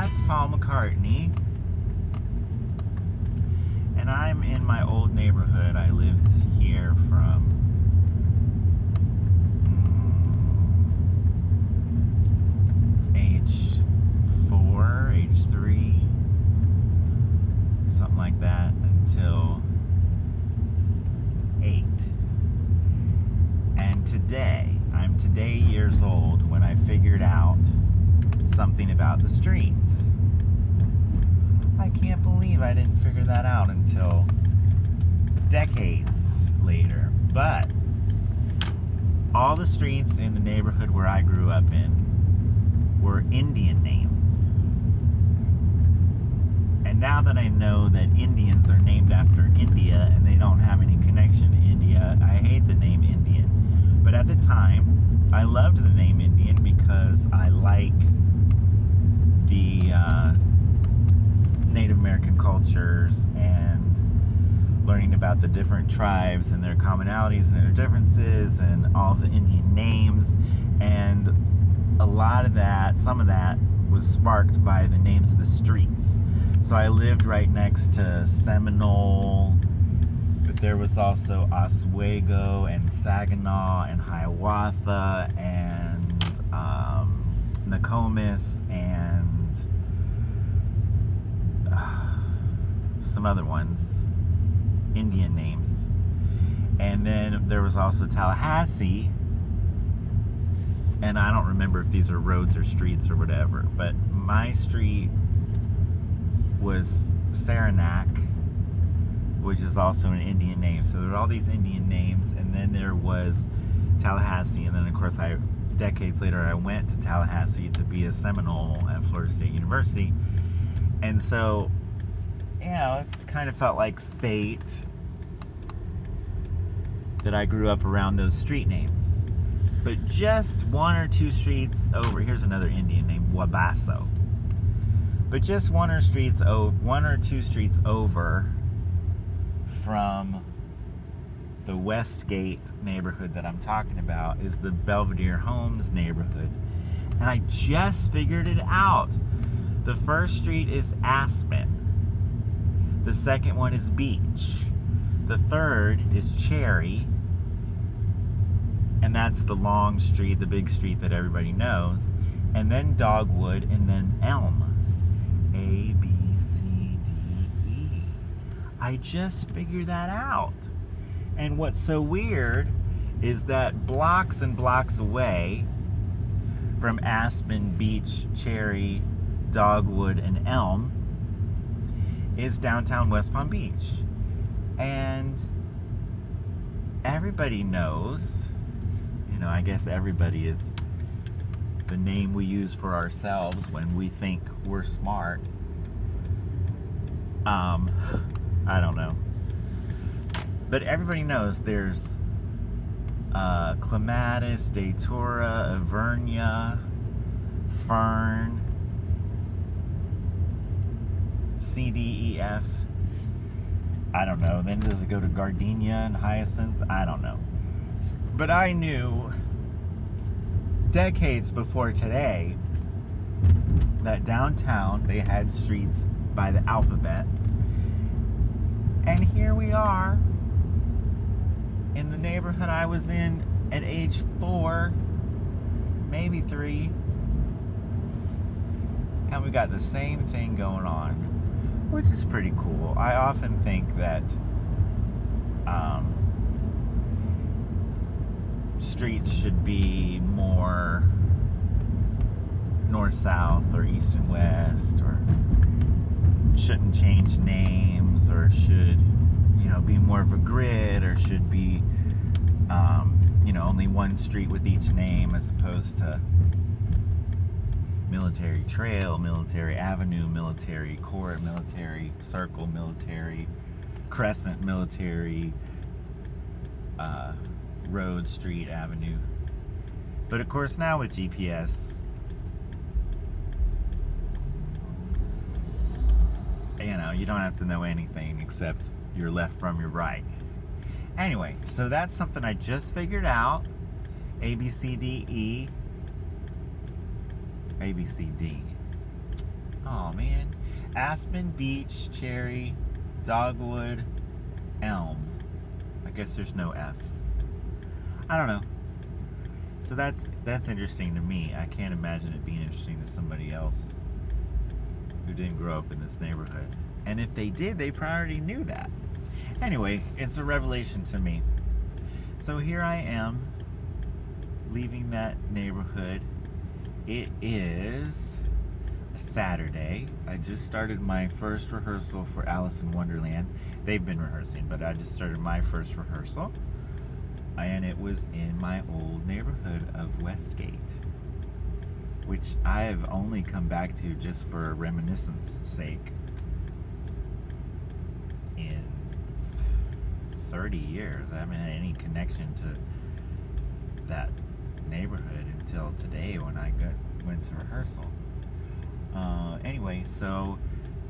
that's Paul McCartney. And I'm in my old neighborhood. I lived here from age 4, age 3, something like that, until 8. And I'm today years old when I figured out something about the streets. I can't believe I didn't figure that out until decades later. But all the streets in the neighborhood where I grew up in were Indian names. And now that I know that Indians are named after India and they don't have any connection to India, I hate the name Indian. But at the time, I loved the name Indian because I like the Native American cultures and learning about the different tribes and their commonalities and their differences and all the Indian names. And a lot of that, some of that, was sparked by the names of the streets. So I lived right next to Seminole, but there was also Oswego and Saginaw and Hiawatha and Nokomis and some other ones, Indian names. And then there was also Tallahassee, and I don't remember if these are roads or streets or whatever, but my street was Saranac, which is also an Indian name. So there were all these Indian names, and then there was Tallahassee, and then of course decades later I went to Tallahassee to be a Seminole at Florida State University. And so, it's kind of felt like fate that I grew up around those street names. But just one or two streets over, here's another Indian name, Wabasso. But just one or two streets over from the Westgate neighborhood that I'm talking about is the Belvedere Homes neighborhood. And I just figured it out. The first street is Aspen. The second one is Beach. The third is Cherry. And that's the long street, the big street that everybody knows. And then Dogwood, and then Elm. A, B, C, D, E. I just figured that out. And what's so weird is that blocks and blocks away from Aspen, Beach, Cherry, Dogwood, and Elm is downtown West Palm Beach. And everybody knows, I guess everybody is the name we use for ourselves when we think we're smart. I don't know. But everybody knows there's Clematis, Datura, Avernia, Fern, C, D, E, F. I don't know. Then does it go to Gardenia and Hyacinth? I don't know. But I knew decades before today that downtown they had streets by the alphabet. And here we are in the neighborhood I was in at age 4, maybe 3. And we got the same thing going on, which is pretty cool. I often think that streets should be more north-south or east and west, or shouldn't change names, or should be more of a grid, or should be only one street with each name, as opposed to Military Trail, Military Avenue, Military Court, Military Circle, Military Crescent, Military Road, Street, Avenue. But of course now with GPS, you don't have to know anything except your left from your right. Anyway, so that's something I just figured out. A, B, C, D, E. A, B, C, D. Oh, Oh man, aspen, beech, cherry, dogwood, elm. I guess there's no F. I don't know. So that's interesting to me. I can't imagine it being interesting to somebody else who didn't grow up in this neighborhood. And if they did, they probably already knew that. Anyway, it's a revelation to me. So here I am, leaving that neighborhood. It is a Saturday. I just started my first rehearsal for Alice in Wonderland. They've been rehearsing, but I just started my first rehearsal. And it was in my old neighborhood of Westgate, which I have only come back to just for reminiscence sake in 30 years. I haven't had any connection to that neighborhood until today when I went to rehearsal. Anyway, so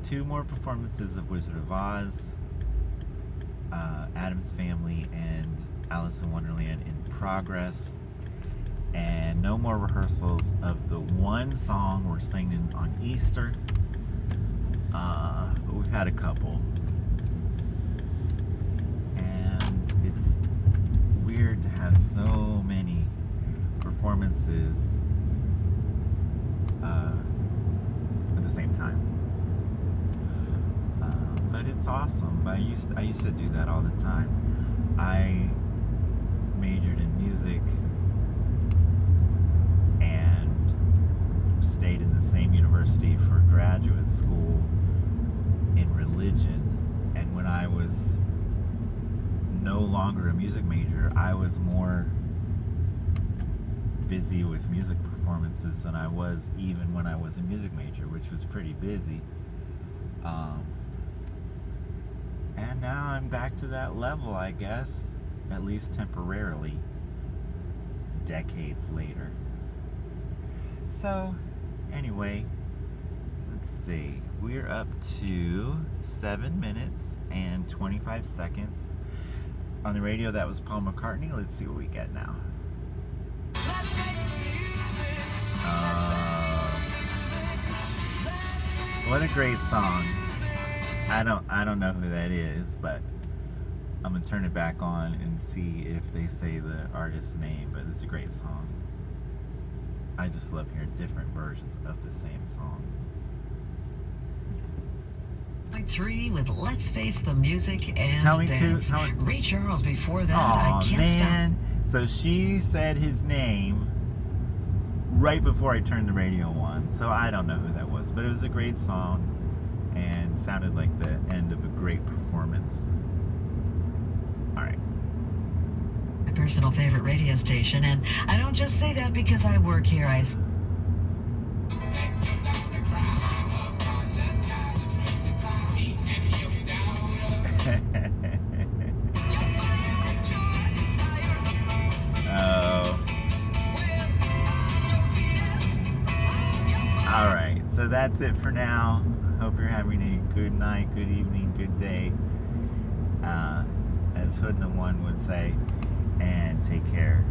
2 more performances of Wizard of Oz, Addams Family, and Alice in Wonderland in progress, and no more rehearsals of the one song we're singing on Easter, but we've had a couple, and it's weird to have so many performances at the same time, but it's awesome. I used to do that all the time. I majored in music and stayed in the same university for graduate school in religion, and when I was no longer a music major, I was more busy with music performances than I was even when I was a music major, which was pretty busy. And now I'm back to that level, I guess, at least temporarily, decades later. So, anyway, let's see. We're up to 7 minutes and 25 seconds. On the radio, that was Paul McCartney. Let's see what we get now. What a great song. I don't know who that is, but I'm gonna turn it back on and see if they say the artist's name, but it's a great song. I just love hearing different versions of the same song. 3 with Let's Face the Music and Dance. Ray Charles before that. Aw, I can't man. So she said his name right before I turned the radio on, so I don't know who that was, but it was a great song and sounded like the end of a great performance. Alright. My personal favorite radio station, and I don't just say that because I work here. Alright, so that's it for now. Hope you're having a good night, good evening, good day, as Hoodna One would say, and take care.